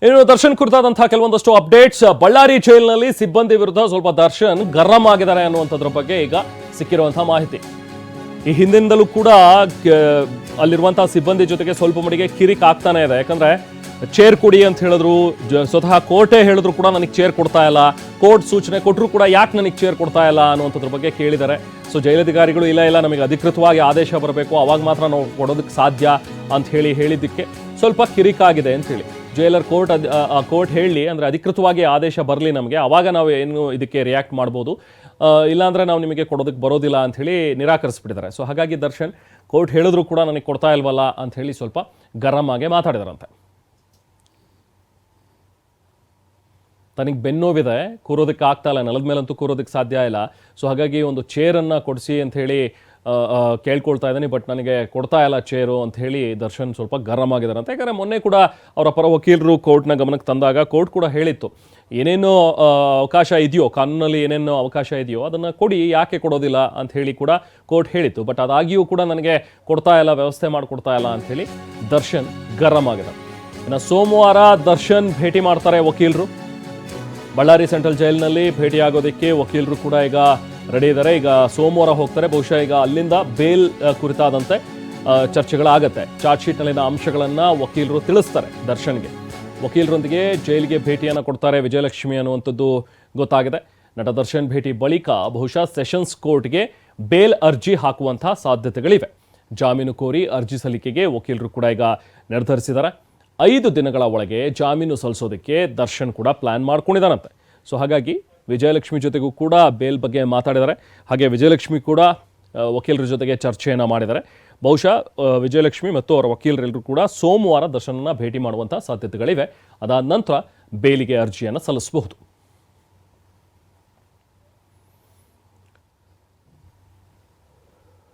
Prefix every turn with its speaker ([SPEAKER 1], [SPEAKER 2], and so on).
[SPEAKER 1] ಇನ್ನು ದರ್ಶನ್ ಕುರಿತಾದಂತಹ ಕೆಲವೊಂದಷ್ಟು ಅಪ್ಡೇಟ್ಸ್. ಬಳ್ಳಾರಿ ಜೈಲಿನಲ್ಲಿ ಸಿಬ್ಬಂದಿ ವಿರುದ್ಧ ಸ್ವಲ್ಪ ದರ್ಶನ್ ಗರಂ ಆಗಿದ್ದಾರೆ ಅನ್ನುವಂಥದ್ರ ಬಗ್ಗೆ ಈಗ ಸಿಕ್ಕಿರುವಂತಹ ಮಾಹಿತಿ. ಈ ಹಿಂದಿನಿಂದಲೂ ಕೂಡ ಅಲ್ಲಿರುವಂತಹ ಸಿಬ್ಬಂದಿ ಜೊತೆಗೆ ಸ್ವಲ್ಪ ಮಟ್ಟಿಗೆ ಕಿರಿಕ್ ಆಗ್ತಾನೆ ಇದೆ. ಯಾಕಂದ್ರೆ ಚೇರ್ ಕೊಡಿ ಅಂತ ಹೇಳಿದ್ರು, ಸ್ವತಃ ಕೋರ್ಟೇ ಹೇಳಿದ್ರು ಕೂಡ ನನಗೆ ಚೇರ್ ಕೊಡ್ತಾ ಇಲ್ಲ, ಕೋರ್ಟ್ ಸೂಚನೆ ಕೊಟ್ಟರು ಕೂಡ ಯಾಕೆ ನನಗೆ ಚೇರ್ ಕೊಡ್ತಾ ಇಲ್ಲ ಅನ್ನುವಂಥದ್ರ ಬಗ್ಗೆ ಕೇಳಿದ್ದಾರೆ. ಸೊ ಜೈಲಧಿಕಾರಿಗಳು ಇಲ್ಲ ನಮಗೆ ಅಧಿಕೃತವಾಗಿ ಆದೇಶ ಬರಬೇಕು, ಅವಾಗ ಮಾತ್ರ ನಾವು ಕೊಡೋದಕ್ಕೆ ಸಾಧ್ಯ ಅಂತ ಹೇಳಿದ್ದಕ್ಕೆ ಸ್ವಲ್ಪ ಕಿರಿಕಾಗಿದೆ ಅಂತ ಹೇಳಿ ಜೈಲರ್ ಕೋರ್ಟ್ ಹೇಳಿ ಅಂದರೆ ಅಧಿಕೃತವಾಗಿ ಆದೇಶ ಬರಲಿ ನಮಗೆ, ಆವಾಗ ನಾವು ಏನು ಇದಕ್ಕೆ ರಿಯಾಕ್ಟ್ ಮಾಡ್ಬೋದು, ಇಲ್ಲಾಂದರೆ ನಾವು ನಿಮಗೆ ಕೊಡೋದಕ್ಕೆ ಬರೋದಿಲ್ಲ ಅಂಥೇಳಿ ನಿರಾಕರಿಸ್ಬಿಟ್ಟಿದ್ದಾರೆ. ಸೊ ಹಾಗಾಗಿ ದರ್ಶನ್ ಕೋರ್ಟ್ ಹೇಳಿದ್ರು ಕೂಡ ನನಗೆ ಕೊಡ್ತಾ ಇಲ್ವಲ್ಲ ಅಂಥೇಳಿ ಸ್ವಲ್ಪ ಗರಂ ಆಗಿ ಮಾತಾಡಿದಾರಂತೆ. ತನಗೆ ಬೆನ್ನೋವಿದೆ, ಕೂರೋದಕ್ಕೆ ಆಗ್ತಾ ಇಲ್ಲ, ನೆಲದ ಮೇಲಂತೂ ಕೂರೋದಕ್ಕೆ ಸಾಧ್ಯ ಇಲ್ಲ. ಸೊ ಹಾಗಾಗಿ ಒಂದು ಚೇರನ್ನು ಕೊಡಿಸಿ ಅಂಥೇಳಿ ಕೇಳ್ಕೊಳ್ತಾ ಇದ್ದೀನಿ, ಬಟ್ ನನಗೆ ಕೊಡ್ತಾ ಇಲ್ಲ ಚೇರು ಅಂತ ಹೇಳಿ ದರ್ಶನ್ ಸ್ವಲ್ಪ ಗರಂ ಆಗಿದಾರಂತೆ. ಯಾಕಂದರೆ ಮೊನ್ನೆ ಕೂಡ ಅವರ ಪರ ವಕೀಲರು ಕೋರ್ಟ್ನ ಗಮನಕ್ಕೆ ತಂದಾಗ ಕೋರ್ಟ್ ಕೂಡ ಹೇಳಿತ್ತು, ಏನೇನೋ ಅವಕಾಶ ಇದೆಯೋ ಕಾನೂನಲ್ಲಿ ಏನೇನೋ ಅವಕಾಶ ಇದೆಯೋ ಅದನ್ನು ಕೊಡಿ, ಯಾಕೆ ಕೊಡೋದಿಲ್ಲ ಅಂತ ಹೇಳಿ ಕೂಡ ಕೋರ್ಟ್ ಹೇಳಿತ್ತು. ಬಟ್ ಅದಾಗಿಯೂ ಕೂಡ ನನಗೆ ಕೊಡ್ತಾ ಇಲ್ಲ, ವ್ಯವಸ್ಥೆ ಮಾಡಿಕೊಡ್ತಾ ಇಲ್ಲ ಅಂಥೇಳಿ ದರ್ಶನ್ ಗರಂ ಆಗಿದ್ದಾರೆ. ಇನ್ನು ಸೋಮವಾರ ದರ್ಶನ್ ಭೇಟಿ ಮಾಡ್ತಾರೆ ವಕೀಲರು. ಬಳ್ಳಾರಿ ಸೆಂಟ್ರಲ್ ಜೈಲಿನಲ್ಲಿ ಭೇಟಿಯಾಗೋದಕ್ಕೆ ವಕೀಲರು ಕೂಡ ಈಗ ರೆಡಿ ಇದ್ದಾರೆ. ಈಗ ಸೋಮವಾರ ಹೋಗ್ತಾರೆ. ಬಹುಶಃ ಈಗ ಅಲ್ಲಿಂದ ಬೇಲ್ ಕುರಿತಾದಂತೆ ಚರ್ಚೆಗಳಾಗತ್ತೆ. ಚಾರ್ಜ್ ಶೀಟ್ನಲ್ಲಿನ ಅಂಶಗಳನ್ನು ವಕೀಲರು ತಿಳಿಸ್ತಾರೆ ದರ್ಶನ್ಗೆ. ವಕೀಲರೊಂದಿಗೆ ಜೈಲಿಗೆ ಭೇಟಿಯನ್ನು ಕೊಡ್ತಾರೆ ವಿಜಯಲಕ್ಷ್ಮಿ ಅನ್ನುವಂಥದ್ದು ಗೊತ್ತಾಗಿದೆ. ನಟ ದರ್ಶನ್ ಭೇಟಿ ಬಳಿಕ ಬಹುಶಃ ಸೆಷನ್ಸ್ ಕೋರ್ಟ್ಗೆ ಬೇಲ್ ಅರ್ಜಿ ಹಾಕುವಂಥ ಸಾಧ್ಯತೆಗಳಿವೆ. ಜಾಮೀನು ಕೋರಿ ಅರ್ಜಿ ಸಲ್ಲಿಕೆಗೆ ವಕೀಲರು ಕೂಡ ಈಗ ನಿರ್ಧರಿಸಿದ್ದಾರೆ. 5 ದಿನಗಳ ಒಳಗೆ ಜಾಮೀನು ಸಲ್ಲಿಸೋದಕ್ಕೆ ದರ್ಶನ್ ಕೂಡ ಪ್ಲ್ಯಾನ್ ಮಾಡ್ಕೊಂಡಿದ್ದಾನಂತೆ. ಸೊ ಹಾಗಾಗಿ ವಿಜಯಲಕ್ಷ್ಮಿ ಜೊತೆಗೂ ಕೂಡ ಬೇಲ್ ಬಗ್ಗೆ ಮಾತಾಡಿದ್ದಾರೆ. ಹಾಗೆ ವಿಜಯಲಕ್ಷ್ಮಿ ಕೂಡ ವಕೀಲರ ಜೊತೆಗೆ ಚರ್ಚೆಯನ್ನು ಮಾಡಿದ್ದಾರೆ. ಬಹುಶಃ ವಿಜಯಲಕ್ಷ್ಮಿ ಮತ್ತು ಅವರ ವಕೀಲರೆಲ್ಲರೂ ಕೂಡ ಸೋಮವಾರ ದರ್ಶನನ್ನು ಭೇಟಿ ಮಾಡುವಂಥ ಸಾಧ್ಯತೆಗಳಿವೆ. ಅದಾದ ನಂತರ ಬೇಲಿಗೆ ಅರ್ಜಿಯನ್ನು ಸಲ್ಲಿಸಬಹುದು.